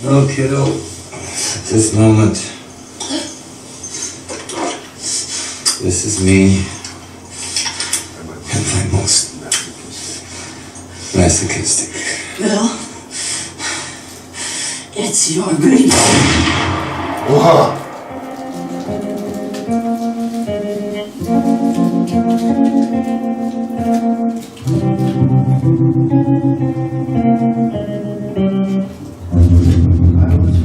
No, kiddo. This moment. This is me at my most masochistic. Bill, it's your baby. Whoa.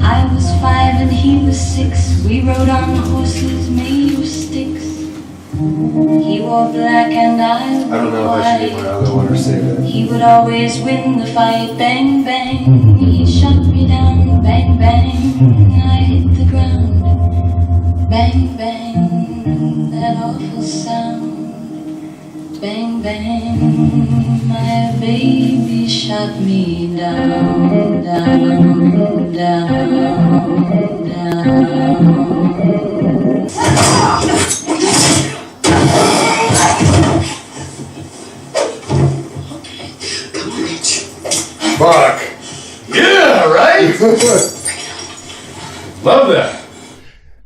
I was 5 and he was 6. We rode on horses made of sticks. He wore black and I wore I don't know if I should get my other one or save it. He would always win the fight. Bang, bang. He shot me down. Bang, bang. I hit the ground. Bang, bang. That awful sound. Bang, bang. My baby shot me down, down, down, down. Fuck. Yeah, right? Love that.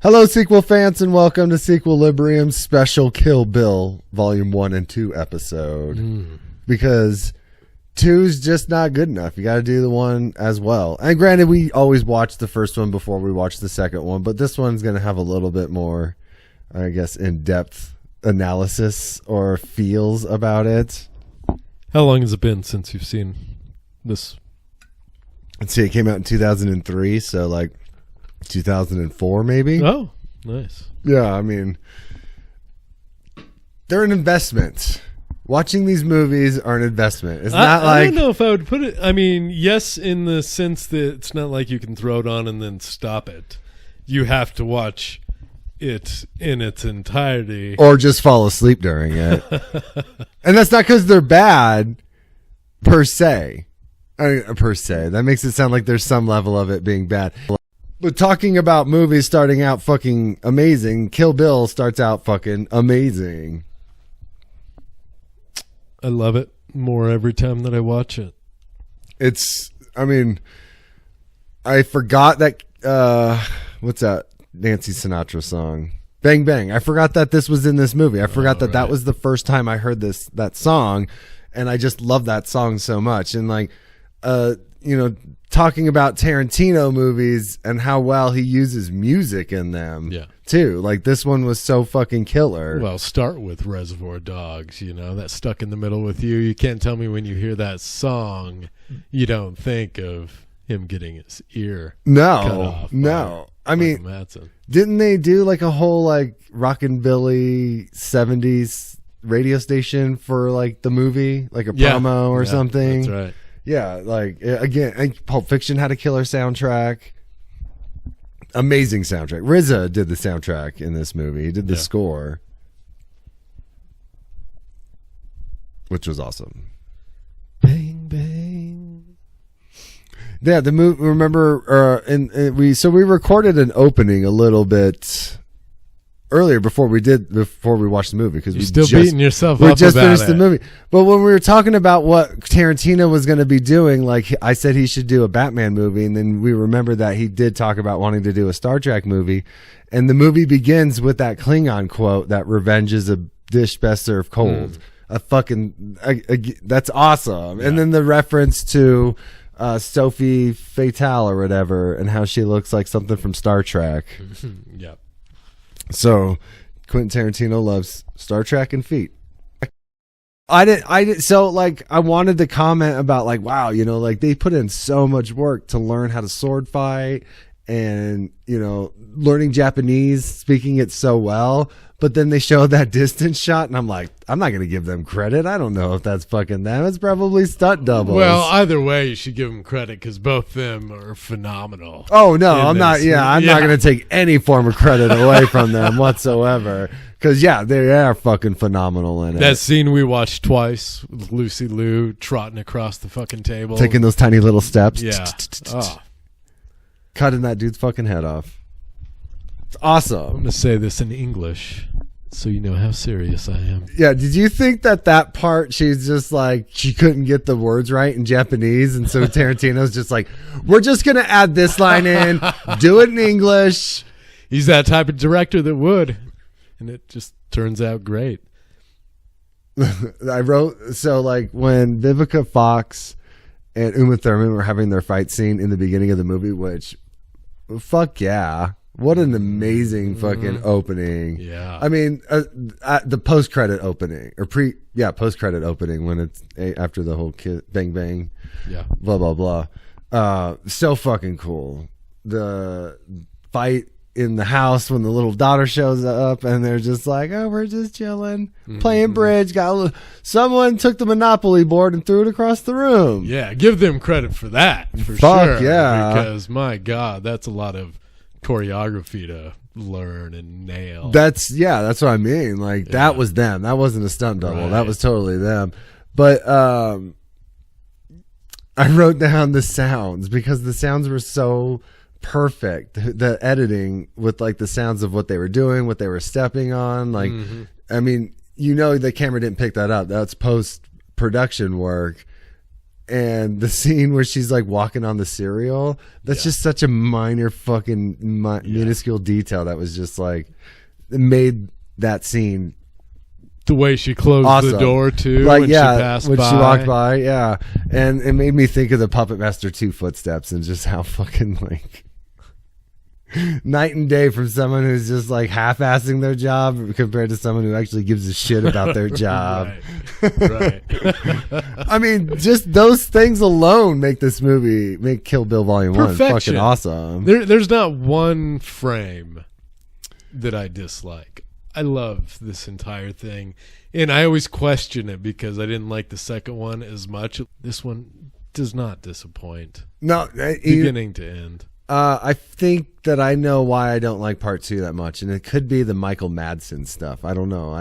Hello, sequel fans, and welcome to SEQUELIBRIUM's special Kill Bill Volume 1 and 2 episode. Because 2's just not good enough. You got to do the one as well. And granted, we always watch the first one before we watch the second one, but this one's going to have a little bit more, I guess, in-depth analysis or feels about it. How long has it been since you've seen this? Let's see, it came out in 2003, so like 2004 maybe. Oh, nice. Yeah, I mean, they're an investment. Watching these movies are an investment. It's not like, I don't know if I would put it. I mean, yes, in the sense that it's not like you can throw it on and then stop it. You have to watch it in its entirety, or just fall asleep during it. And that's not because they're bad per se. That makes it sound like there's some level of it being bad. But talking about movies starting out fucking amazing, Kill Bill starts out fucking amazing. I love it more every time that I watch it. It's, I mean, I forgot that, what's that Nancy Sinatra song? Bang Bang. I forgot that this was in this movie. I forgot that was the first time I heard that song, and I just love that song so much. And like, you know, talking about Tarantino movies and how well he uses music in them, too. Like, this one was so fucking killer. Well, start with Reservoir Dogs, you know, that's stuck in the middle with you. You can't tell me when you hear that song, you don't think of him getting his ear cut off. No. I mean, Madsen. Didn't they do like a whole like rockabilly 70s radio station for like the movie, like a promo or something? That's right. Yeah, like, again, Pulp Fiction had a killer soundtrack. Amazing soundtrack. RZA did the soundtrack in this movie. He did the score, which was awesome. Bang, bang. Yeah, the movie, remember, we recorded an opening a little bit earlier before we watched the movie, because you're still beating yourself up. We just finished the movie. But when we were talking about what Tarantino was going to be doing, like I said, he should do a Batman movie, and then we remembered that he did talk about wanting to do a Star Trek movie, and the movie begins with that Klingon quote that revenge is a dish best served cold. That's awesome. And then the reference to Sophie Fatale or whatever, and how she looks like something from Star Trek. Yep. So Quentin Tarantino loves Star Trek and feet. So like, I wanted to comment about like, wow, you know, like they put in so much work to learn how to sword fight and, you know, learning Japanese, speaking it so well. But then they showed that distance shot, and I'm like, I'm not going to give them credit. I don't know if that's fucking them. It's probably stunt doubles. Well, either way, you should give them credit because both of them are phenomenal. Oh, no, I'm not. Yeah, I'm not going to take any form of credit away from them whatsoever. Because, yeah, they are fucking phenomenal in it. That scene we watched twice with Lucy Liu trotting across the fucking table. Taking those tiny little steps. Yeah. Oh. Cutting that dude's fucking head off. It's awesome. I'm going to say this in English. So you know how serious I am. Yeah, did you think that part, she's just like, she couldn't get the words right in Japanese, and so Tarantino's just like, we're just going to add this line in, do it in English. He's that type of director that would, and it just turns out great. I wrote, so like when Vivica Fox and Uma Thurman were having their fight scene in the beginning of the movie, which, fuck yeah. What an amazing fucking opening. Yeah. I mean, the post-credit opening, or post-credit opening when it's after the whole bang bang, blah, blah, blah. So fucking cool. The fight in the house when the little daughter shows up and they're just like, oh, we're just chilling, playing bridge. Someone took the Monopoly board and threw it across the room. Yeah, give them credit for that, for Fuck sure. yeah. Because, my God, that's a lot of choreography to learn and nail. That's what I mean. Like, that was them. That wasn't a stunt double. Right. That was totally them. But I wrote down the sounds because the sounds were so perfect. The editing with like the sounds of what they were doing, what they were stepping on. Like, I mean, the camera didn't pick that up. That's post-production work. And the scene where she's like walking on the cereal, that's just such a minor fucking minuscule detail that was just like, it made that scene the way she closed awesome. the door too, like, when she passed when by. she walked by, and it made me think of the Puppet Master 2 footsteps and just how fucking like night and day from someone who's just like half-assing their job compared to someone who actually gives a shit about their job. Right. I mean, just those things alone make this movie, make Kill Bill Volume 1 fucking awesome. There's not one frame that I dislike. I love this entire thing. And I always question it because I didn't like the second one as much. This one does not disappoint. No, beginning to end. I think that I know why I don't like part 2 that much, and it could be the Michael Madsen stuff. I don't know.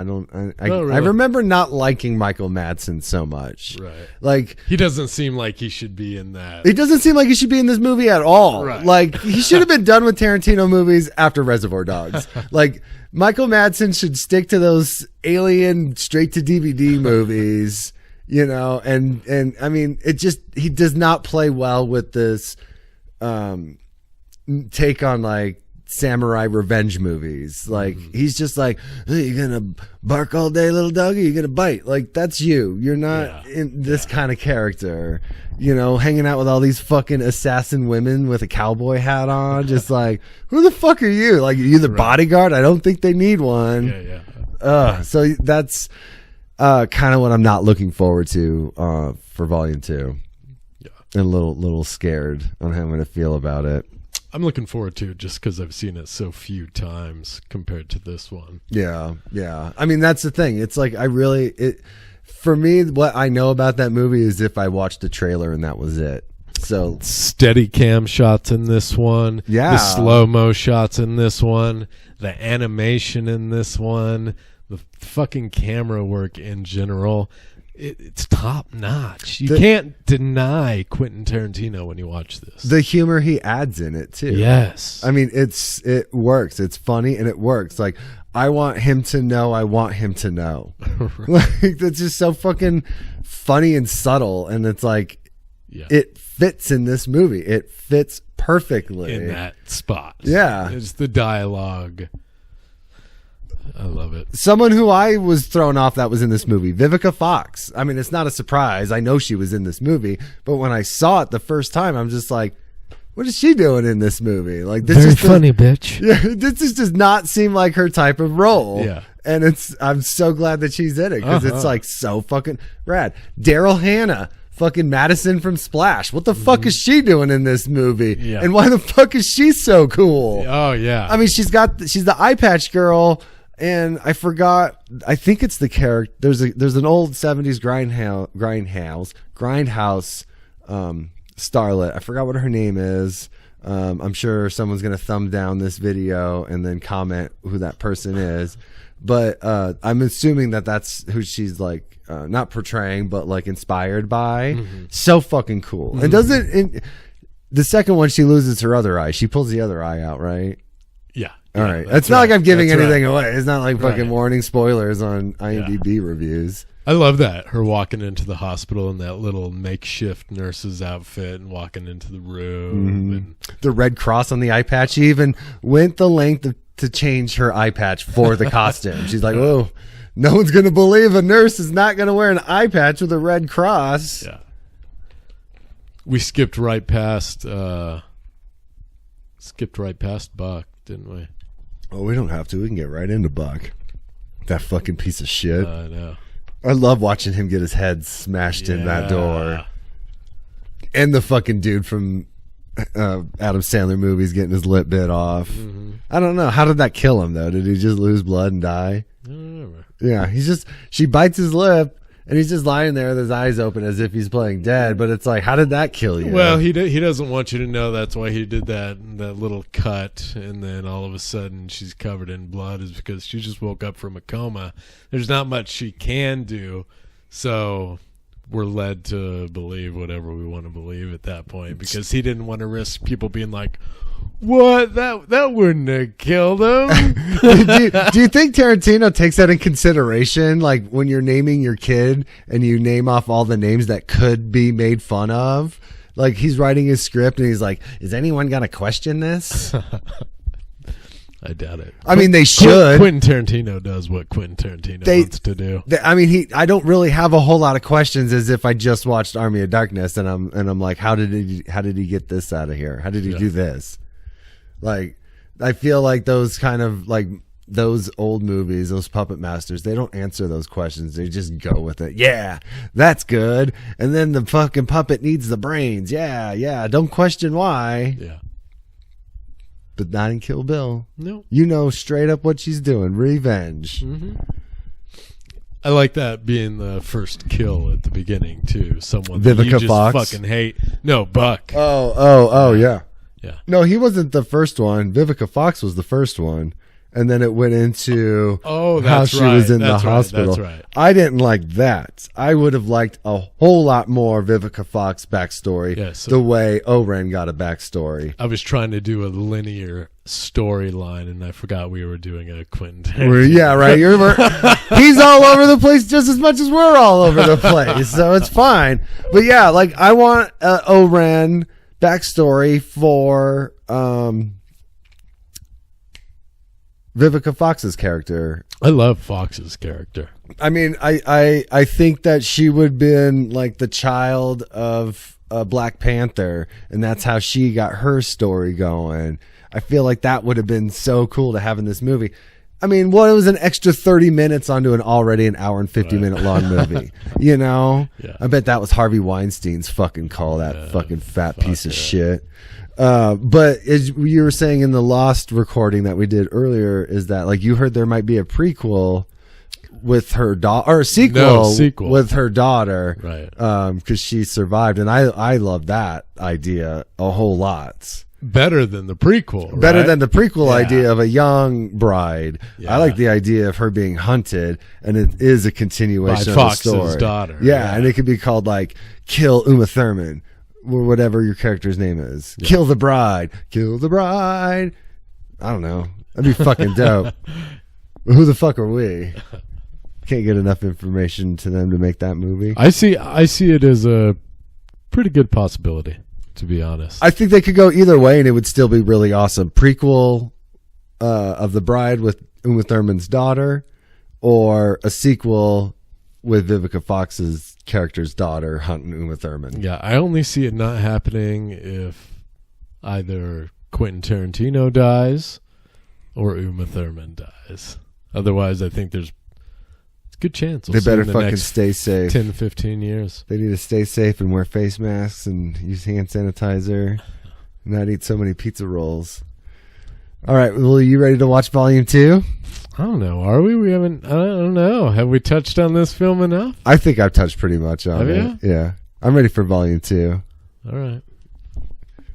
Really? I remember not liking Michael Madsen so much. Right. Like, he doesn't seem like he should be in that. He doesn't seem like he should be in this movie at all. Right. Like, he should have been done with Tarantino movies after Reservoir Dogs. Like, Michael Madsen should stick to those alien straight to DVD movies, and I mean, he does not play well with this take on like samurai revenge movies. Like, he's just like, hey, you gonna bark all day, little doggy? You gonna bite? Like, that's you. You're not in this kind of character. Hanging out with all these fucking assassin women with a cowboy hat on. Just like, who the fuck are you? Like, are you the bodyguard? I don't think they need one. So that's kind of what I'm not looking forward to for Volume 2. Yeah. And a little scared on how I'm going to feel about it. I'm looking forward to it just because I've seen it so few times compared to this one. Yeah. I mean, that's the thing. It's like, for me, what I know about that movie is if I watched the trailer and that was it. So steady cam shots in this one. Yeah. The slow-mo shots in this one. The animation in this one. The fucking camera work in general. It's top notch. You can't deny Quentin Tarantino when you watch this. The humor he adds in it too. Yes. I mean, it works. It's funny and it works. Like, I want him to know I want him to know. Like, it's just so fucking funny and subtle, and it's like, it fits in this movie. It fits perfectly in that spot. Yeah. It's the dialogue. I love it. Someone who I was thrown off that was in this movie, Vivica Fox. I mean, it's not a surprise. I know she was in this movie, but when I saw it the first time, I'm just like, what is she doing in this movie? Like, this is funny, bitch. Yeah, this does not seem like her type of role. Yeah. And I'm so glad that she's in it because it's like so fucking rad. Daryl Hannah. Fucking Madison from Splash. What the fuck is she doing in this movie? Yeah. And why the fuck is she so cool? Oh, yeah. I mean, she's the eye patch girl, and I forgot. I think it's the character. There's an old 70s grindhouse starlet. I forgot what her name is. I'm sure someone's gonna thumb down this video and then comment who that person is. But I'm assuming that's who she's like. Not portraying, but like inspired by. So fucking cool. And the second one, she loses her other eye. She pulls the other eye out, right? Yeah. All Yeah, right. that's It's not like right. I'm giving That's anything right. away. It's not like fucking Right. warning spoilers on IMDb reviews. I love that. Her walking into the hospital in that little makeshift nurse's outfit and walking into the room. And The red cross on the eye patch. She even went the length to change her eye patch for the costume. She's like, whoa, no one's going to believe a nurse is not going to wear an eye patch with a red cross. yeah. We skipped right past Buck, didn't we? Oh, we don't have to. We can get right into Buck. That fucking piece of shit. I know. I love watching him get his head smashed in that door. Yeah. And the fucking dude from Adam Sandler movies getting his lip bit off. Mm-hmm. I don't know. How did that kill him, though? Did he just lose blood and die? I don't remember. Yeah, she bites his lip, and he's just lying there with his eyes open as if he's playing dead. But it's like, how did that kill you? Well, he doesn't want you to know that's why he did that little cut, and then all of a sudden she's covered in blood is because she just woke up from a coma. There's not much she can do, so we're led to believe whatever we want to believe at that point because he didn't want to risk people being like, "What? That wouldn't have killed him." do you think Tarantino takes that in consideration? Like when you're naming your kid and you name off all the names that could be made fun of? Like he's writing his script and he's like, is anyone going to question this? I doubt it. I mean, they should. Quentin Tarantino does what Quentin Tarantino wants to do. I don't really have a whole lot of questions as if I just watched Army of Darkness and I'm like, how did he get this out of here? How did he do this? Like, I feel like those kind of like those old movies, those Puppet Masters, they don't answer those questions. They just go with it. Yeah, that's good. And then the fucking puppet needs the brains. Yeah. Don't question why. Yeah. But not in Kill Bill. No. You know straight up what she's doing. Revenge. Mm-hmm. I like that being the first kill at the beginning too. Someone that you Vivica just Fox? fucking hate. No, Buck. Oh, yeah. Yeah. No, he wasn't the first one. Vivica Fox was the first one. And then it went into Oh, how that's she right. was in That's the right. hospital. That's right. I didn't like that. I would have liked a whole lot more Vivica Fox backstory Yes. the way Oren got a backstory. I was trying to do a linear storyline, and I forgot we were doing a Quentin. Yeah, right. He's all over the place just as much as we're all over the place, so it's fine. But yeah, like I want Oren backstory for Vivica Fox's character. I love Fox's character. I mean, I think that she would have been like the child of Black Panther, and that's how she got her story going. I feel like that would have been so cool to have in this movie. I mean, it was an extra 30 minutes onto an already an hour and 50-minute long movie. You know? Yeah. I bet that was Harvey Weinstein's fucking call, that fucking fat piece of yeah. shit. But as you were saying in the Lost recording that we did earlier, is that like you heard there might be a prequel with her daughter, or a sequel with her daughter, Right. Because she survived, and I love that idea a whole lot. Better than the prequel. Better right? than the prequel Yeah. idea of a young bride. Yeah. I like the idea of her being hunted, and it is a continuation By of Fox's the story. daughter. Yeah, and it could be called like Kill Uma Thurman, or whatever your character's name is. Yeah. Kill the bride. Kill the bride. I don't know. That'd be fucking dope. Who the fuck are we? Can't get enough information to them to make that movie. I see it as a pretty good possibility, to be honest. I think they could go either way, and it would still be really awesome. Prequel of The Bride with Uma Thurman's daughter, or a sequel with Vivica Fox's character's daughter hunting Uma Thurman. Yeah, I only see it not happening if either Quentin Tarantino dies or Uma Thurman dies. Otherwise, I think there's a good chance. They better fucking stay safe. 10, 15 years. They need to stay safe and wear face masks and use hand sanitizer and not eat so many pizza rolls. All right, well, are you ready to watch Volume 2? I don't know. Are we? We haven't. I don't know. Have we touched on this film enough? I think I've touched pretty much on Have it. you? Yeah. I'm ready for Volume 2. All right.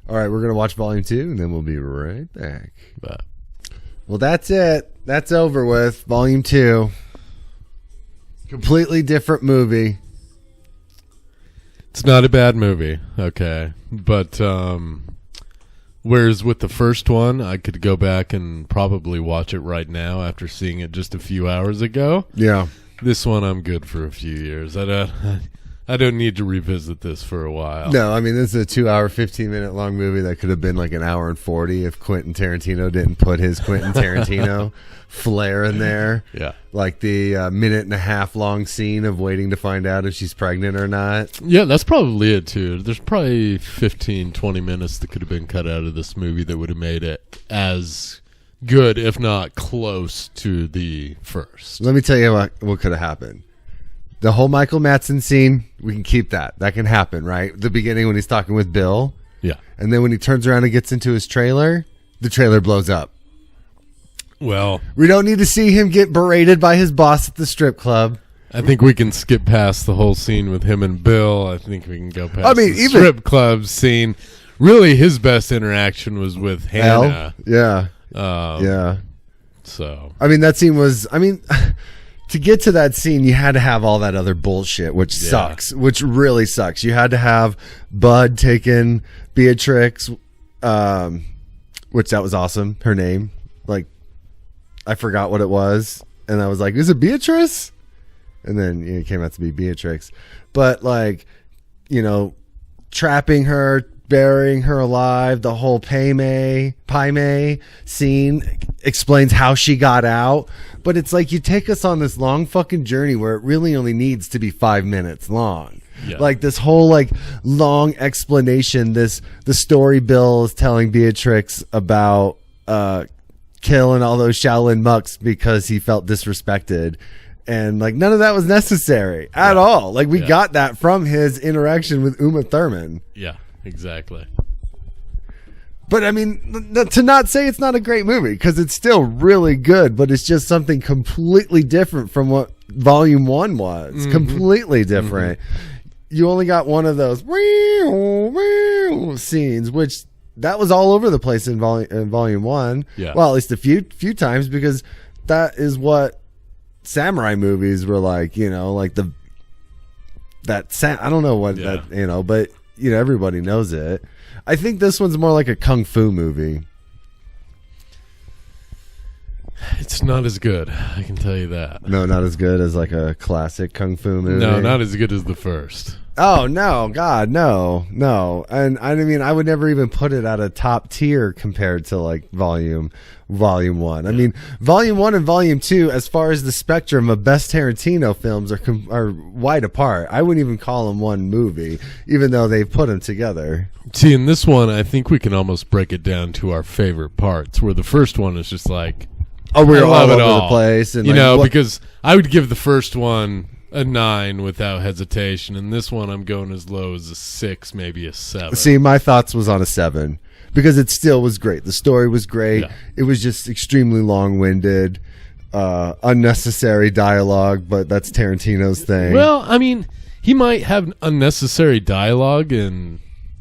All right, we're going to watch Volume 2, and then we'll be right back. But Well, that's it. That's over with. Volume 2. Completely different movie. it's not a bad movie. Okay, but Whereas with the first one, I could go back and probably watch it right now after seeing it just a few hours ago. Yeah. This one, I'm good for a few years. I don't need to revisit this for a while. No, I mean, this is a 2-hour, 15-minute long movie that could have been like an hour and 40 if Quentin Tarantino didn't put his Quentin Tarantino flair in there. Yeah. Like the minute and a half long scene of waiting to find out if she's pregnant or not. Yeah, that's probably it, too. There's probably 15, 20 minutes that could have been cut out of this movie that would have made it as good, if not close to the first. Let me tell you what could have happened. The whole Michael Madsen scene, we can keep that. That can happen, right? The beginning when he's talking with Bill. Yeah. And then when he turns around and gets into his trailer, the trailer blows up. Well, We don't need to see him get berated by his boss at the strip club. I think we can skip past the whole scene with him and Bill. I think we can go past the even strip club scene. Really, his best interaction was with Hannah. Yeah. Um, Yeah. So, I mean, that scene was, to get to that scene, you had to have all that other bullshit, which sucks, which really sucks. You had to have Bud taking Beatrix, which that was awesome. Her name, like, I forgot what it was. And I was like, is it Beatrice? And then it came out to be Beatrix. But like, trapping her, burying her alive, the whole Pai Mei scene explains how she got out. But it's like you take us on this long fucking journey where it really only needs to be 5 minutes long. Yeah. Like this whole like long explanation, the story Bill is telling Beatrix about killing all those Shaolin monks because he felt disrespected. And like none of that was necessary at all. Like we got that from his interaction with Uma Thurman. yeah, exactly. But I mean, to not say it's not a great movie, because it's still really good, but it's just something completely different from what Volume 1 was. Mm-hmm. Completely different. You only got one of those scenes, which that was all over the place in Volume 1. Yeah. Well, at least a few times, because that is what samurai movies were like, like I don't know what that, but everybody knows it. I think this one's more like a kung fu movie. It's not as good, I can tell you that. No, not as good as like a classic kung fu movie. No, not as good as the first. Oh no, God, no. And I mean, I would never even put it at a top tier compared to like Volume 1. I mean, Volume 1 and Volume 2, as far as the spectrum of best Tarantino films are wide apart. I wouldn't even call them one movie, even though they put them together. See, in this one, I think we can almost break it down to our favorite parts, where the first one is just like, oh, we're I all love over it all. the place. And because I would give the first one a 9 without hesitation, and this one I'm going as low as a 6, maybe a 7. See, my thoughts was on a 7 because it still was great. The story was great. Yeah. It was just extremely long-winded, unnecessary dialogue, but that's Tarantino's thing. Well, I mean, he might have unnecessary dialogue in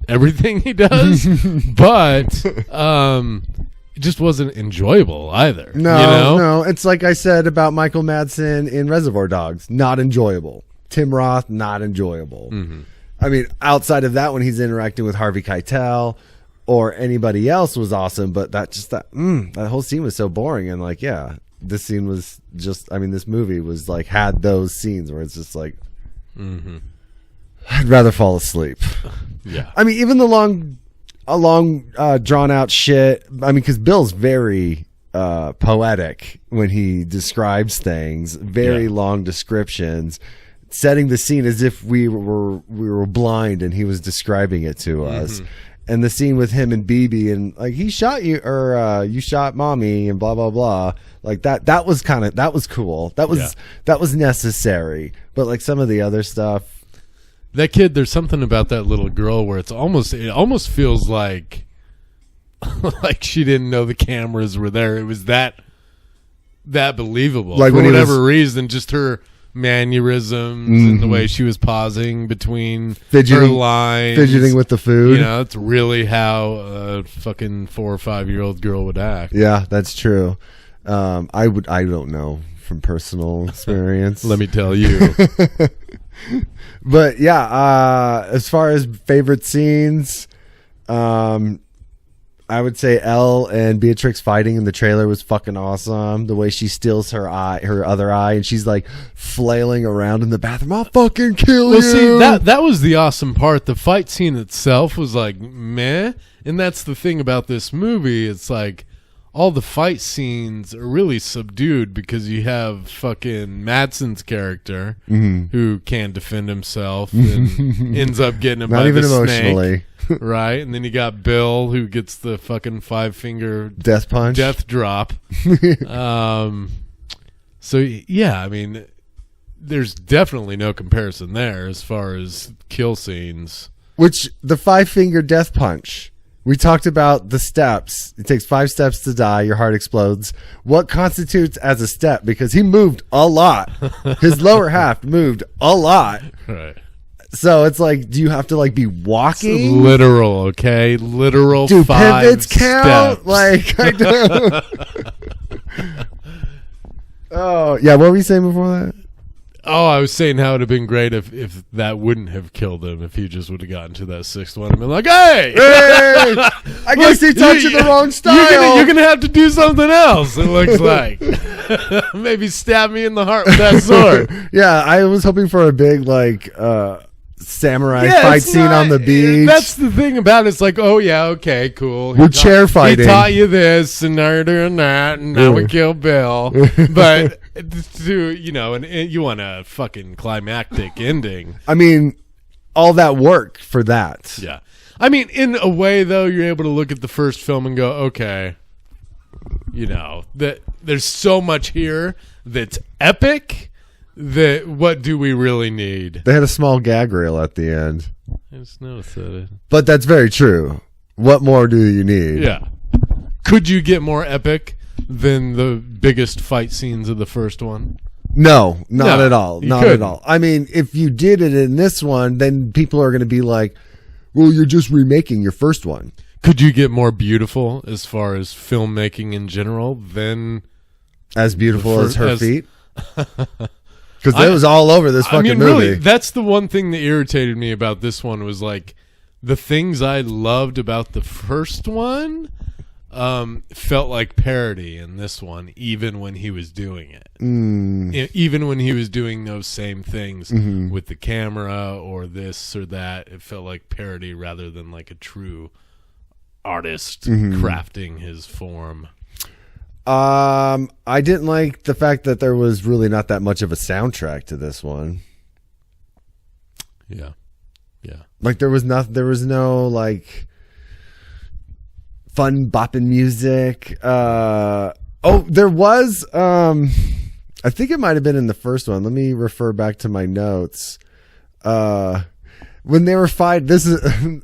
everything he does, but it just wasn't enjoyable either. No. It's like I said about Michael Madsen in Reservoir Dogs. Not enjoyable. Tim Roth, not enjoyable. Mm-hmm. I mean, outside of that, when he's interacting with Harvey Keitel or anybody else was awesome, but that whole scene was so boring. And like, yeah, this scene was just, I mean, this movie was like, had those scenes where it's just like, I'd rather fall asleep. Yeah. I mean, even the long drawn out shit. I mean, because Bill's very poetic when he describes things. Very long descriptions, setting the scene as if we were blind and he was describing it to us. And the scene with him and BB and like he shot you or you shot mommy and blah blah blah. Like that was cool. That was necessary. But like some of the other stuff. That kid, there's something about that little girl where it almost feels like like she didn't know the cameras were there. It was that believable. Like for whatever reason, just her mannerisms and the way she was pausing between her lines. Fidgeting with the food. It's really how a fucking 4 or 5-year-old girl would act. Yeah, that's true. I don't know from personal experience. Let me tell you. But yeah, as far as favorite scenes, I I would say Elle and Beatrix fighting in the trailer was fucking awesome. The way she steals her other eye, and she's like flailing around in the bathroom. I'll fucking kill you. See, that was the awesome part. The fight scene itself was like meh, and that's the thing about this movie. It's like all the fight scenes are really subdued because you have fucking Madsen's character who can't defend himself and ends up getting him Not by even the emotionally. snake. Right, and then you got Bill who gets the fucking 5-finger Death punch. death drop. So yeah, I mean, there's definitely no comparison there as far as kill scenes. Which the 5-finger death punch. We talked about the steps. It takes 5 steps to die. Your heart explodes. What constitutes as a step? Because he moved a lot. His lower half moved a lot. Right. So it's like, do you have to like be walking? Literal, okay? Literal Do 5 pivots count? steps. Like, I don't. Oh, yeah. What were you saying before that? Oh, I was saying how it would have been great if that wouldn't have killed him, if he just would have gotten to that 6th one and been like, hey! I guess he taught you the wrong style. You're gonna have to do something else, it looks like. Maybe stab me in the heart with that sword. Yeah, I was hoping for a big, like, samurai Yeah, fight it's scene not- on the beach. That's the thing about it. It's like, oh yeah, okay, cool. We're chair fighting. He taught you this, and now you're doing that, and now we kill Bill. But to and you want a fucking climactic ending. I mean, all that work for that. Yeah, I mean, in a way though, you're able to look at the first film and go, okay, that there's so much here that's epic. That what do we really need? They had a small gag reel at the end. I just noticed that. But that's very true. What more do you need? Yeah. Could you get more epic than the biggest fight scenes of the first one? No, not No, at all. you Not couldn't. at all. I mean, if you did it in this one, then people are going to be like, well, you're just remaking your first one. Could you get more beautiful as far as filmmaking in general than As beautiful as her as- feet? Because it was all over this fucking movie. Really, that's the one thing that irritated me about this one was like the things I loved about the first one felt like parody in this one, even when he was doing it. Even when he was doing those same things with the camera or this or that, it felt like parody rather than like a true artist crafting his form. I didn't like the fact that there was really not that much of a soundtrack to this one. Yeah. Like there was no like fun bopping music. There was. I think it might have been in the first one. Let me refer back to my notes. When they were fighting, this is.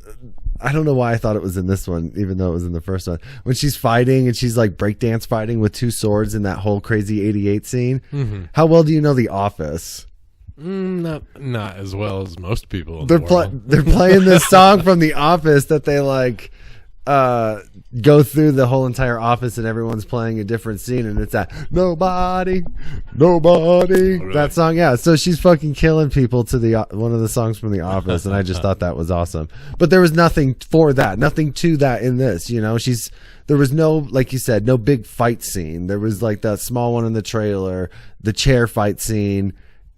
I don't know why I thought it was in this one, even though it was in the first one. When she's fighting and she's like breakdance fighting with 2 swords in that whole crazy 88 scene. How well do you know The Office? Not as well as most people. In They're the world. they're playing this song from The Office that they like go through the whole entire office and everyone's playing a different scene and it's that nobody Really? that song. Yeah, so she's fucking killing people to the one of the songs from The Office, and I just thought that was awesome. But there was nothing for that, nothing to that in this. There was no, like you said, no big fight scene. There was like that small one in the trailer, the chair fight scene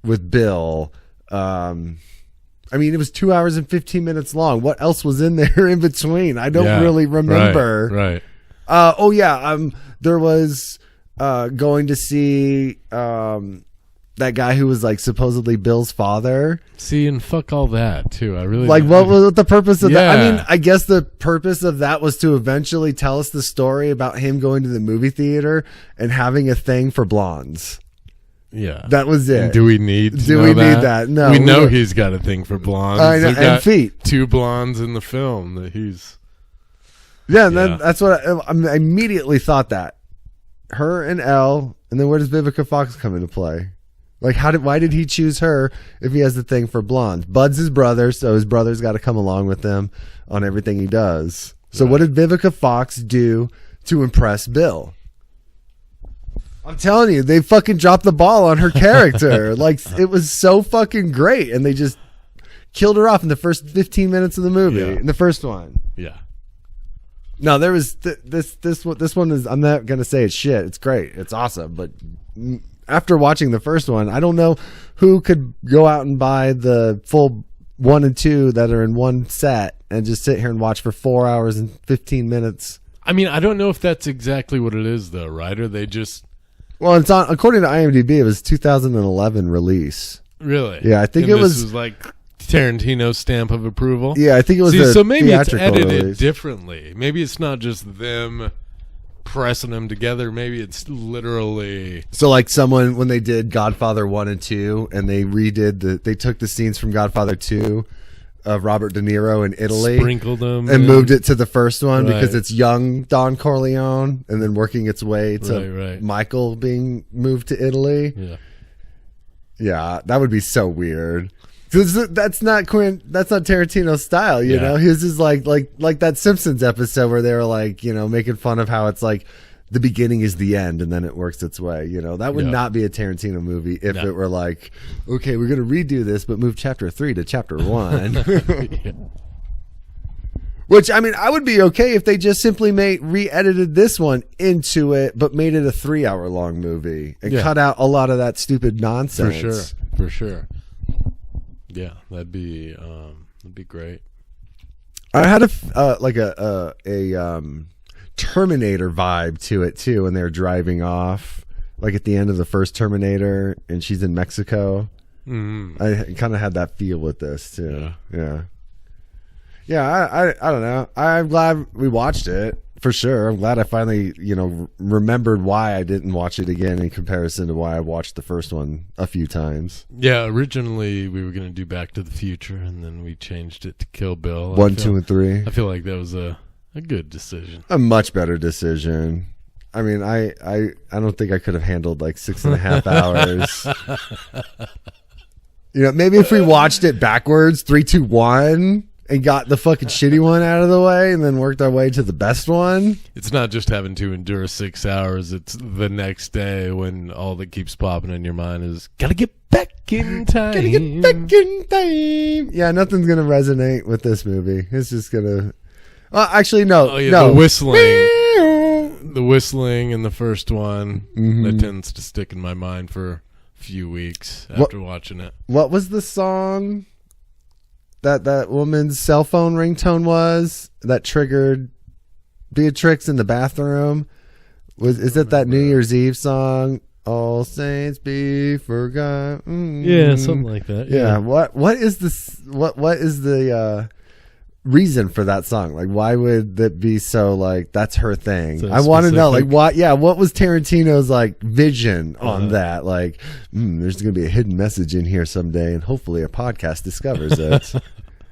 with Bill. I mean, it was 2 hours and 15 minutes long. What else was in there in between? I don't really remember. Right. There was going to see that guy who was like supposedly Bill's father. See, and fuck all that too. I really Like, what was the purpose of that? I Yeah. mean, I guess the purpose of that was to eventually tell us the story about him going to the movie theater and having a thing for blondes. Yeah, That was it. Do we need? To Do know we that? need that? No, we we know don't. he's got a thing for blondes. I know, They've and got feet. 2 blondes in the film that he's. Yeah, and Yeah. that's what I immediately thought that. Her and Elle, and then where does Vivica Fox come into play? Like, why did he choose her if he has the thing for blondes? Bud's his brother, so his brother's got to come along with him on everything he does. So what did Vivica Fox do to impress Bill? I'm telling you, they fucking dropped the ball on her character. Like, it was so fucking great, and they just killed her off in the first 15 minutes of the movie, Yeah. in the first one. Yeah. No, there was this one is. I'm not gonna say it's shit. It's great. It's awesome. But after watching the first one, I don't know who could go out and buy the full 1 and 2 that are in one set and just sit here and watch for 4 hours and 15 minutes. I mean, I don't know if that's exactly what it is, though, right? Or they just Well, it's on. According to IMDb, it was 2011 release. really, Yeah, I think and it this was like Tarantino's stamp of approval. Yeah, I think it was. See, a so maybe it's theatrical edited release. differently. Maybe it's not just them pressing them together. Maybe it's literally. So, like someone when they did Godfather 1 and 2, and they redid they took the scenes from Godfather 2 of Robert De Niro in Italy, Sprinkled them and in. moved it to the first one because Right. it's young Don Corleone, and then working its way to Right. Michael being moved to Italy. Yeah. Yeah, that would be so weird. 'Cause that's not Tarantino's style, you Yeah. know. His is like that Simpsons episode where they were like, you know, making fun of how it's like the beginning is the end and then it works its way. You know, that would Yeah. not be a Tarantino movie if No. it were like, okay, we're gonna redo this, but move chapter 3 to chapter 1. Yeah. Which, I mean, I would be okay if they just simply re-edited this one into it, but made it a 3-hour long movie and Yeah. cut out a lot of that stupid For nonsense. sure. For sure. Yeah, that'd be great. I had a Terminator vibe to it too when they were driving off, like at the end of the first Terminator, and she's in Mexico. Mm. I kind of had that feel with this too. Yeah. I don't know. I'm glad we watched it for sure. I'm glad I finally, you know, remembered why I didn't watch it again in comparison to why I watched the first one a few times. Yeah, originally we were going to do Back to the Future, and then we changed it to Kill Bill. 1, 2, and 3. I feel like that was a good decision. A much better decision. I mean, I don't think I could have handled like 6.5 hours. You know, maybe if we watched it backwards, 3, 2, 1, and got the fucking shitty one out of the way, and then worked our way to the best one. It's not just having to endure 6 hours. It's the next day when all that keeps popping in your mind is gotta get back in time. Gotta get back in time. Yeah, nothing's gonna resonate with this movie. It's just gonna. Actually, no. Oh yeah, no. the whistling in the first one that tends to stick in my mind for a few weeks after watching it. What was the song that woman's cell phone ringtone was that triggered Beatrix in the bathroom? Is it that New Year's Eve song? All saints be forgotten. Yeah, something like that. Yeah. What is this? What is the reason for that song? Like, why would that be so like that's her thing? So I want to know, like, specific. what? Yeah, what was Tarantino's like vision on that? Like, there's going to be a hidden message in here someday, and hopefully a podcast discovers it.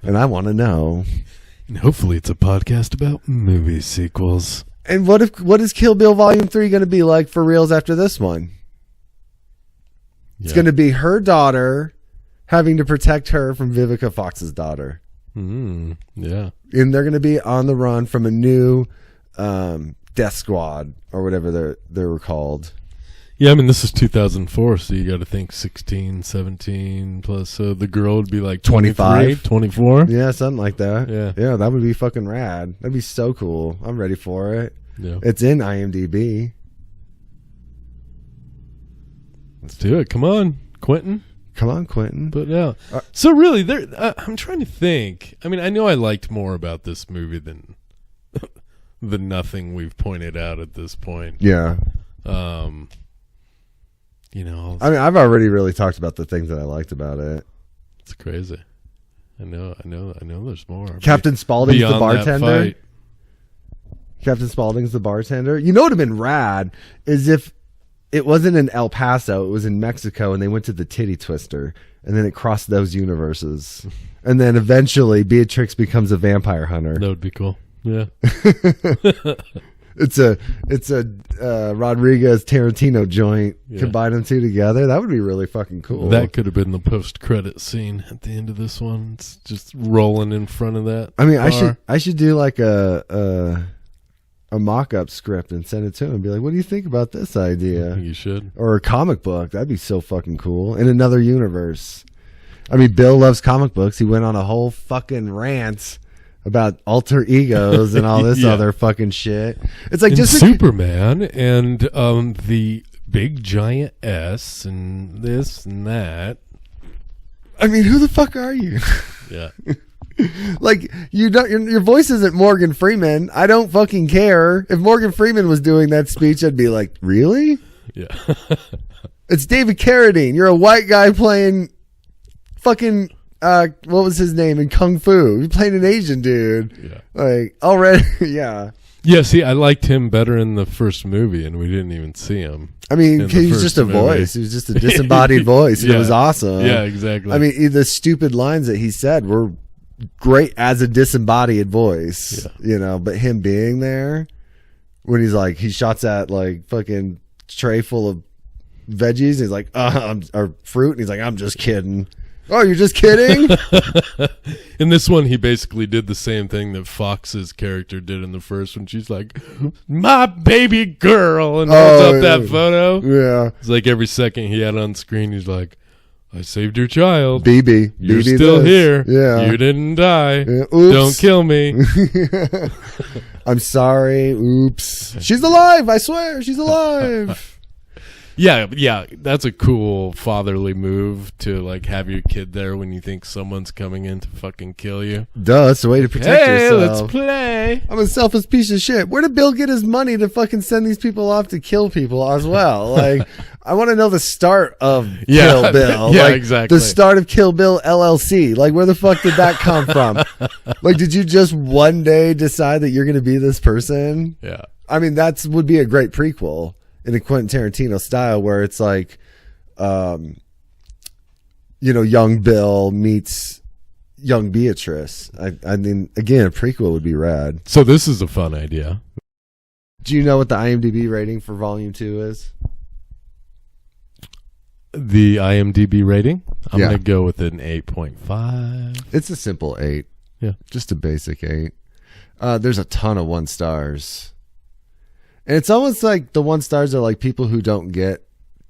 And I want to know. And hopefully it's a podcast about movie sequels. And what is Kill Bill Volume 3 going to be like for reals after this one? It's going to be her daughter having to protect her from Vivica Fox's daughter. Yeah. And they're going to be on the run from a new death squad or whatever they were called. Yeah, I mean, this is 2004, so you got to think 16, 17 plus. So the girl would be like 25? 24. Yeah, something like that. Yeah. That would be fucking rad. That'd be so cool. I'm ready for it. Yeah. It's in IMDb. Let's do it. Come on, Quentin. Come on, Quentin. Put it out. So really, I'm trying to think. I mean, I know I liked more about this movie than the nothing we've pointed out at this point. Yeah. You know, I mean, I've already really talked about the things that I liked about it. it's crazy. I know. There's more. Captain Spaulding's the Beyond that bartender. fight. Captain Spaulding's the bartender. You know what would have been rad is if it wasn't in El Paso, it was in Mexico, and they went to the Titty Twister, and then it crossed those universes. And then eventually Beatrix becomes a vampire hunter. That would be cool. Yeah. It's a Rodriguez Tarantino joint. Yeah. Combine them two together. That would be really fucking cool. That could have been the post-credit scene at the end of this one. It's just rolling in front of that. I mean, car. I should do like a mock-up script and send it to him and be like, what do you think about this idea? You should. Or a comic book. That'd be so fucking cool. In another universe. I mean, Bill loves comic books. He went on a whole fucking rant about alter egos and all this Yeah. other fucking shit. It's like And just Superman and the big giant S and this and that. I mean, who the fuck are you? Yeah. Like, you don't, your voice isn't Morgan Freeman. I don't fucking care. If Morgan Freeman was doing that speech, I'd be like, really? Yeah. It's David Carradine. You're a white guy playing fucking what was his name in Kung Fu? You're playing an Asian dude. Yeah. Like, already, yeah. Yeah, see, I liked him better in the first movie, and we didn't even see him. I mean, in the he was first just a movie. voice. He was just a disembodied voice. And Yeah. It was awesome. Yeah, exactly. I mean, the stupid lines that he said were great as a disembodied voice, Yeah. you know, but him being there when he's like, he shots at like fucking tray full of veggies. He's like, or fruit. And he's like, I'm just kidding. Oh, you're just kidding? In this one, he basically did the same thing that Fox's character did in the first one. She's like, my baby girl, and holds up that photo. Yeah. It's like every second he had on screen, he's like, I saved your child. BB. You're BB still this. here. Yeah. You didn't die. Yeah. Oops. Don't kill me. I'm sorry. Oops. She's alive. I swear. She's alive. Yeah, that's a cool fatherly move to like have your kid there when you think someone's coming in to fucking kill you. Duh. It's a way to protect Hey, yourself. let's play. I'm a selfish piece of shit. Where did Bill get his money to fucking send these people off to kill people as well? Like, I want to know the start of Yeah, Kill Bill. yeah, like, exactly. The start of Kill Bill LLC. Like, where the fuck did that come from? Like, did you just one day decide that you're going to be this person? Yeah. I mean, would be a great prequel in a Quentin Tarantino style where it's like, you know, young Bill meets young Beatrice. I mean, again, a prequel would be rad. So this is a fun idea. Do you know what the IMDb rating for Volume 2 is? The IMDb rating, I'm Yeah. going to go with an 8.5. It's a simple 8. Yeah. Just a basic 8. There's a ton of 1 stars. And it's almost like the 1 stars are like people who don't get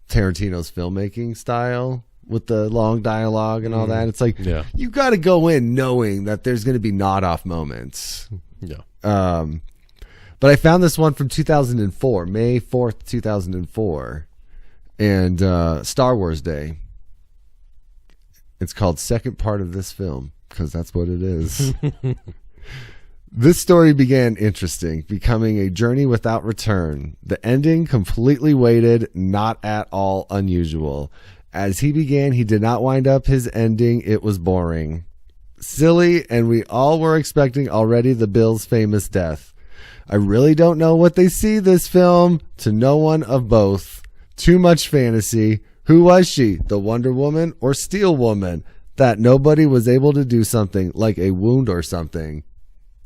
Tarantino's filmmaking style with the long dialogue and all that. It's like, Yeah. you got to go in knowing that there's going to be nod off moments. Yeah. But I found this one from 2004, May 4th, 2004. And Star Wars Day. It's called Second Part of This Film, because that's what it is. This story began interesting, becoming a journey without return. The ending completely weighted, not at all unusual. As he began, he did not wind up his ending. It was boring. Silly, and we all were expecting already the Bill's famous death. I really don't know what they see this film. To no one of both. Too much fantasy. Who was she? The Wonder Woman or Steel Woman? That nobody was able to do something like a wound or something.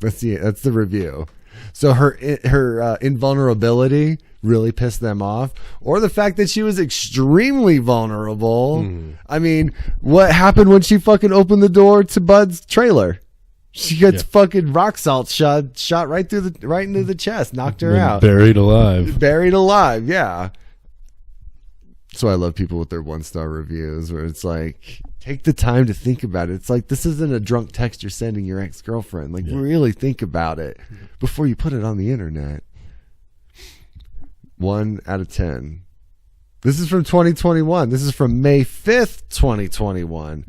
That's the review. So her invulnerability really pissed them off, or the fact that she was extremely vulnerable. I mean, what happened when she fucking opened the door to Bud's trailer? She gets fucking rock salt shot right into the chest, knocked her out, Buried alive. buried alive. Yeah. So I love people with their 1-star reviews where it's like, take the time to think about it. It's like, this isn't a drunk text you're sending your ex-girlfriend. Like, really think about it before you put it on the internet. 1 out of 10. This is from 2021. This is from May 5th, 2021.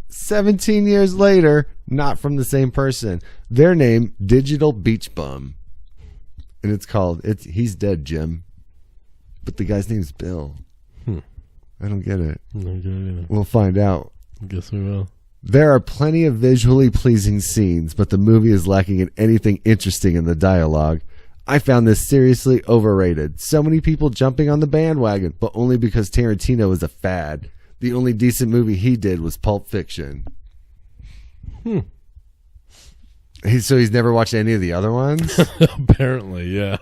17 years later, not from the same person. Their name, Digital Beach Bum. And it's called, He's Dead, Jim. But the guy's name's Bill. I don't get it. We'll find out. Guess we will. There are plenty of visually pleasing scenes, but the movie is lacking in anything interesting in the dialogue. I found this seriously overrated. So many people jumping on the bandwagon, but only because Tarantino is a fad. The only decent movie he did was Pulp Fiction. So he's never watched any of the other ones? Apparently, yeah.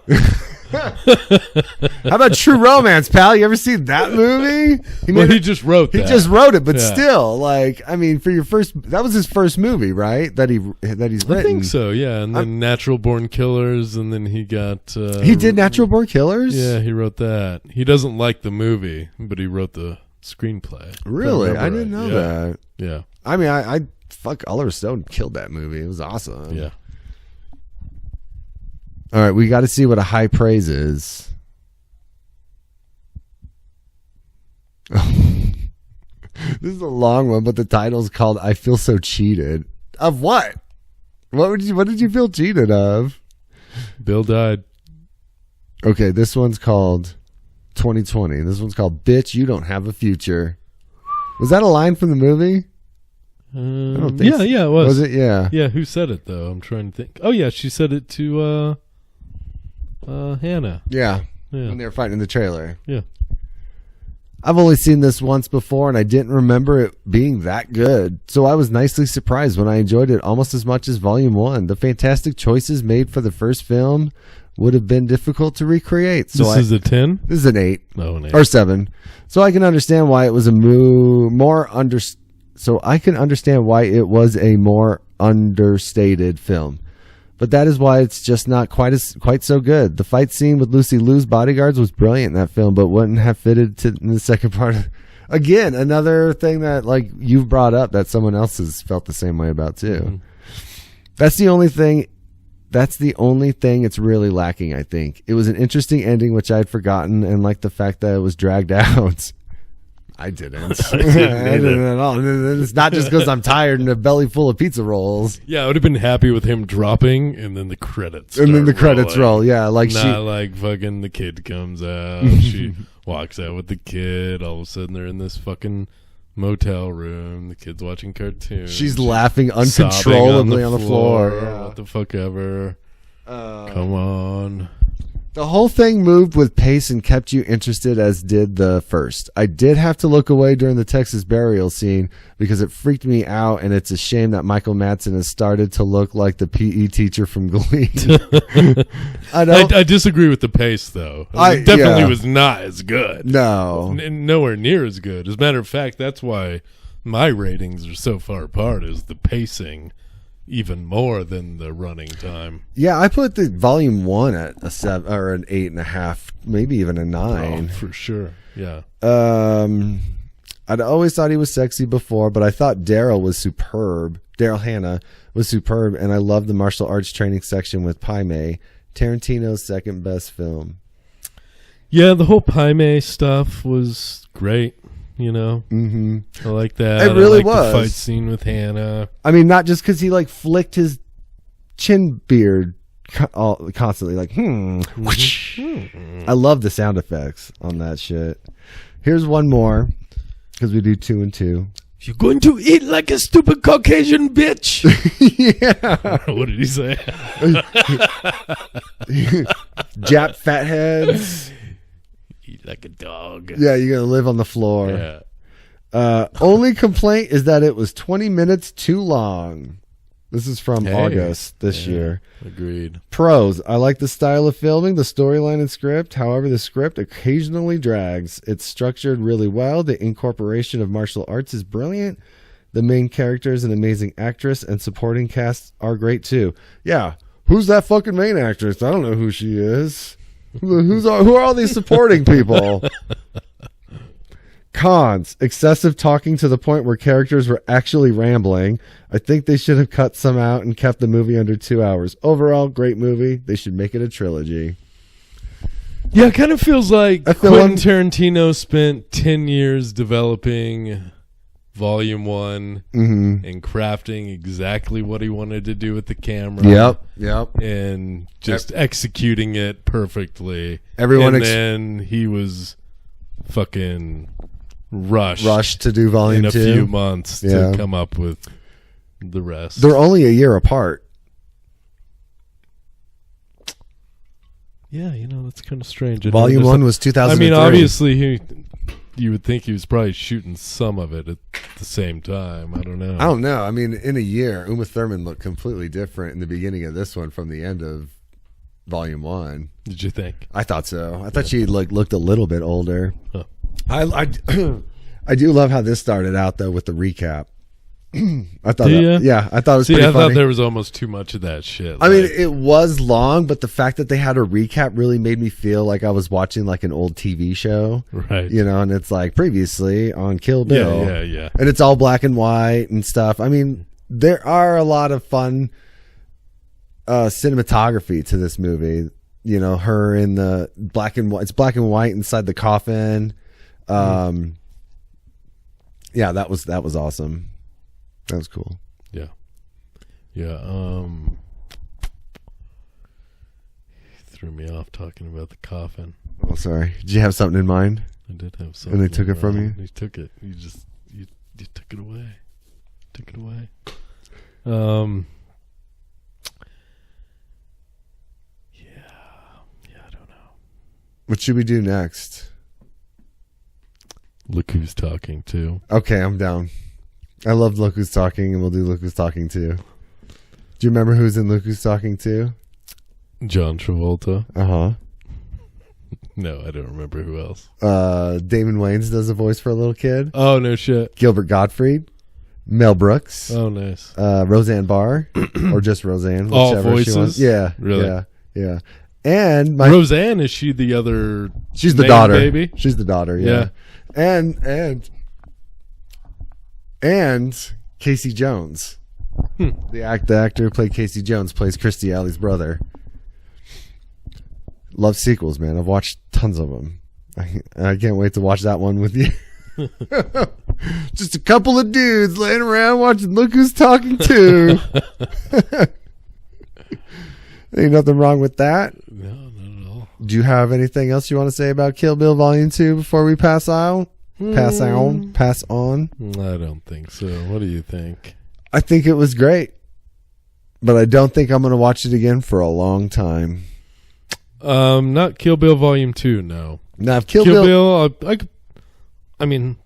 How about True Romance, pal? You ever seen that movie? He just wrote that. He just wrote it, but Yeah. still, like, I mean, for your that was his first movie, right? That he's written. I think so, yeah. And then Natural Born Killers, and then he got... He did Natural Born Killers? Yeah, he wrote that. He doesn't like the movie, but he wrote the screenplay. Really? If I remember didn't know right. that. Yeah. I mean, fuck, Oliver Stone killed that movie. It was awesome. Yeah. All right, we got to see what a high praise is. This is a long one, but the title's called "I Feel So Cheated." Of what? What did you feel cheated of? Bill died. Okay, this one's called 2020. This one's called "Bitch, You Don't Have a Future." Was that a line from the movie? I don't think so. Yeah, it was. Was it? Yeah. Yeah, who said it though? I'm trying to think. Oh yeah, she said it to Hannah. Yeah. Yeah. When they were fighting in the trailer. Yeah. I've only seen this once before, and I didn't remember it being that good. So I was nicely surprised when I enjoyed it almost as much as Volume 1. The fantastic choices made for the first film would have been difficult to recreate. So This is a 10? This is an 8. Oh, an 8. Or 7. So I can understand why it was So I can understand why it was a more understated film. But that is why it's just not quite so good. The fight scene with Lucy Liu's bodyguards was brilliant in that film, but wouldn't have fitted in the second part. Again, another thing that like you've brought up that someone else has felt the same way about too. Mm-hmm. That's the only thing it's really lacking, I think. It was an interesting ending, which I'd forgotten, and like the fact that it was dragged out. I didn't. I didn't at all. It's not just because I'm tired and a belly full of pizza rolls. Yeah, I would have been happy with him dropping and then the credits. Roll. Yeah, like like fucking the kid comes out. She walks out with the kid. All of a sudden they're in this fucking motel room. The kid's watching cartoons. She's laughing uncontrollably on the floor. Yeah. What the fuck ever. Come on. The whole thing moved with pace and kept you interested, as did the first. I did have to look away during the Texas burial scene because it freaked me out, and it's a shame that Michael Madsen has started to look like the PE teacher from Glee. I disagree with the pace, though. It definitely was not as good. No. Nowhere near as good. As a matter of fact, that's why my ratings are so far apart, is the pacing. Even more than the running time. Yeah, I put the Volume 1 at a 7 or an 8.5, maybe even a 9. Oh, for sure. Yeah. I'd always thought he was sexy before, but I thought Daryl was superb. Daryl Hannah was superb, and I loved the martial arts training section with Pai Mei, Tarantino's second best film. Yeah, the whole Pai Mei stuff was great. You know, I like that. It really was. The fight scene with Hannah. I mean, not just because he like flicked his chin beard constantly, like I love the sound effects on that shit. Here's one more because we do 2 and 2. You're going to eat like a stupid Caucasian bitch. Yeah. What did he say? Jap fatheads. Eat like a dog. Yeah, you're gonna live on the floor. Yeah. Only complaint is that it was 20 minutes too long. This is from August this year. Agreed. Pros: I like the style of filming, the storyline and script. However, the script occasionally drags. It's structured really well. The incorporation of martial arts is brilliant. The main character is an amazing actress, and supporting casts are great too. Yeah, who's that fucking main actress? I don't know who she is. Who are all these supporting people? Cons: excessive talking to the point where characters were actually rambling. I think they should have cut some out and kept the movie under 2 hours. Overall, great movie. They should make it a trilogy. Yeah, it kind of feels like Quentin Tarantino spent 10 years developing Volume 1 and crafting exactly what he wanted to do with the camera. Yep. And just executing it perfectly. And then he was fucking rushed to do Volume 2 in a few months to come up with the rest. They're only a year apart. Yeah, that's kind of strange. Volume 1 was 2003. I mean, obviously you would think he was probably shooting some of it at the same time. I don't know. I mean, in a year, Uma Thurman looked completely different in the beginning of this one from the end of Volume 1. Did you think? I thought so. I thought she looked a little bit older. Huh. I do love how this started out though with the recap. I thought I thought it was pretty funny. I thought there was almost too much of that shit. I mean, it was long, but the fact that they had a recap really made me feel like I was watching like an old TV show. Right. And it's like previously on Kill Bill. Yeah. And it's all black and white and stuff. I mean, there are a lot of fun cinematography to this movie. You know, her in the black and white. It's black and white inside the coffin. Yeah, that was awesome. That was cool. Yeah. Yeah. Threw me off talking about the coffin. Oh, sorry. Did you have something in mind? I did have something. And they took it from you? You took it. You took it away. Took it away. Yeah, I don't know. What should we do next? Look Who's Talking too. Okay, I'm down. I love Look Who's Talking, and we'll do Look Who's Talking too. Do you remember who's in Look Who's Talking too? John Travolta. Uh-huh. No, I don't remember who else. Damon Wayans does a voice for a little kid. Oh, no shit. Gilbert Gottfried. Mel Brooks. Oh, nice. Roseanne Barr. Or just Roseanne. All whichever she voices? wants. Yeah. Really? Yeah. And Roseanne, is she the other? She's the main daughter. Baby? She's the daughter, yeah. And Casey Jones. The actor who played Casey Jones plays Kirstie Alley's brother. Love sequels, man. I've watched tons of them. I can't wait to watch that one with you. Just a couple of dudes laying around watching Look Who's Talking Too. Ain't nothing wrong with that. No, not at all. Do you have anything else you want to say about Kill Bill Volume 2 before we pass on? Pass on? I don't think so. What do you think? I think it was great. But I don't think I'm going to watch it again for a long time. Not Kill Bill Volume 2, no. Now, if Kill Bill, I mean,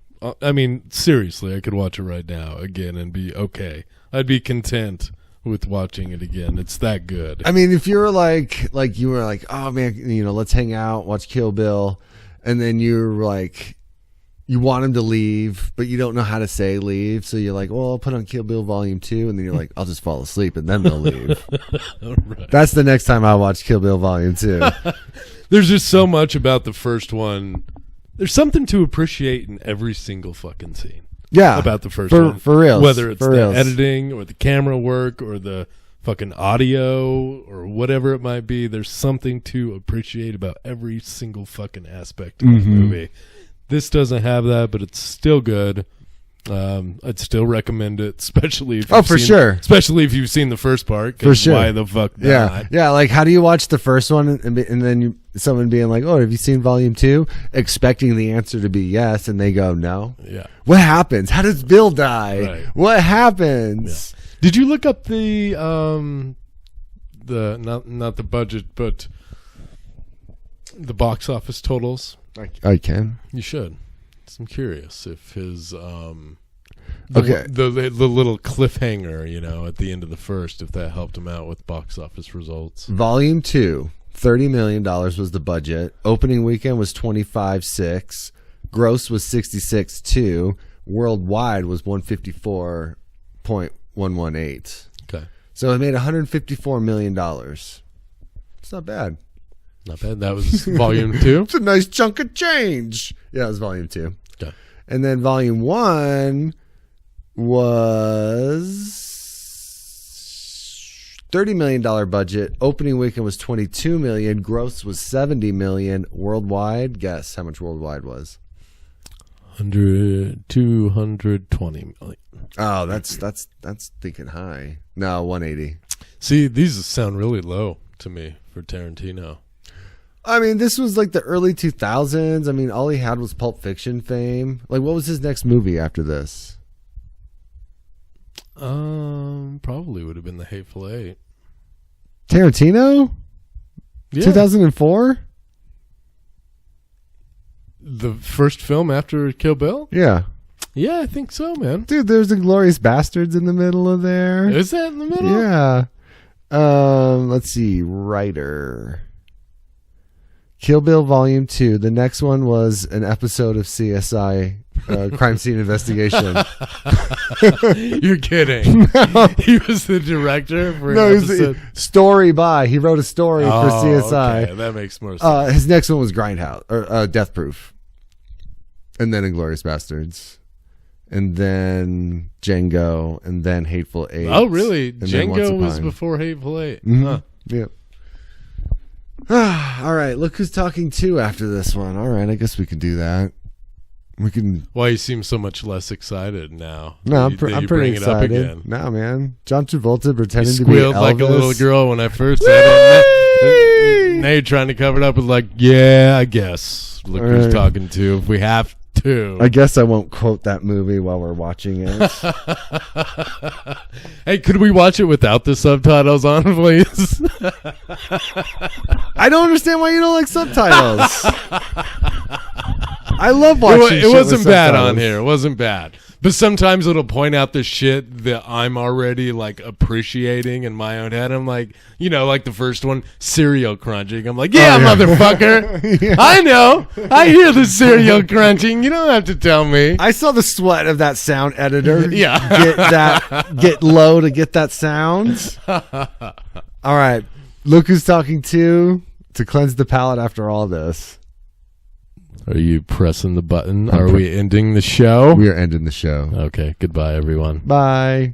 seriously, I could watch it right now again and be okay. I'd be content with watching it again. It's that good. I mean, if you were like you were like, oh man, you know, let's hang out, watch Kill Bill, and then you're like, you want him to leave, but you don't know how to say leave, so you're like, well, I'll put on Kill Bill Volume 2, and then you're like, I'll just fall asleep, and then they'll leave. Right. That's the next time I watch Kill Bill Volume 2. There's just so much about the first one. There's something to appreciate in every single fucking scene. Yeah, About the first one. For real. Whether it's the editing or the camera work or the fucking audio or whatever it might be, there's something to appreciate about every single fucking aspect of the movie. This doesn't have that, but it's still good. I'd still recommend it, especially if especially if you've seen the first part. For sure. Why the fuck not? Yeah. Like, how do you watch the first one and then someone being like, "Oh, have you seen Volume 2?" Expecting the answer to be yes, and they go no. Yeah. What happens? How does Bill die? Right. What happens? Yeah. Did you look up the not the budget, but the box office totals? I can. You should. I'm curious if his Okay. the little cliffhanger, you know, at the end of the first, if that helped him out with box office results. Volume 2, $30 million was the budget. Opening weekend was 25.6. Gross was 66.2. Worldwide was 154.118. Okay. So it made $154 million. It's not bad. Not bad. That was volume 2. It's a nice chunk of change. Yeah, it was volume 2. Okay. And then volume 1 was $30 million budget. Opening weekend was $22 million. Gross was $70 million. Worldwide, guess how much worldwide was? 220 million. Oh, that's thinking high. No, 180. See, these sound really low to me for Tarantino. I mean, this was like the early 2000s. I mean, all he had was Pulp Fiction fame. Like, what was his next movie after this? Probably would have been The Hateful Eight. Tarantino? Yeah. 2004? The first film after Kill Bill? Yeah. Yeah, I think so, man. Dude, there's Inglourious Bastards in the middle of there. Is that in the middle? Yeah. Let's see. Writer. Kill Bill Volume 2. The next one was an episode of CSI, Crime Scene Investigation. You're kidding. No. He was the director for an episode? Story by. He wrote a story for CSI. Okay. That makes more sense. His next one was Grindhouse, or Death Proof. And then Inglourious Bastards. and then Django, and then Hateful Eight. Oh, really? and then Once Django was Upon. before Hateful Eight. Mhm. Huh. Yep. All right, look who's talking too after this one. All right, I guess we can do that. We can. Why you seem so much less excited now? No, I'm You pretty bring it up excited. again. No, man, John Travolta pretending You to be squealed Elvis. like a little girl when I first said it. Now you're trying to cover it up with like, yeah, I guess. Look who's Right. talking to. If we have to. I guess I won't quote that movie while we're watching it. Hey, could we watch it without the subtitles on, please? I don't understand why you don't like subtitles. I love watching. It shit wasn't with bad subtitles. on here. It wasn't bad. But sometimes it'll point out the shit that I'm already like appreciating in my own head. I'm like, like the first one, cereal crunching. I'm like, yeah, motherfucker. Yeah. I know. I hear the cereal crunching. You don't have to tell me. I saw the sweat of that sound editor. Yeah. Get low to get that sound. All right, look who's talking to cleanse the palate after all this. Are you pressing the button? Are we ending the show? We are ending the show. Okay. Goodbye, everyone. Bye.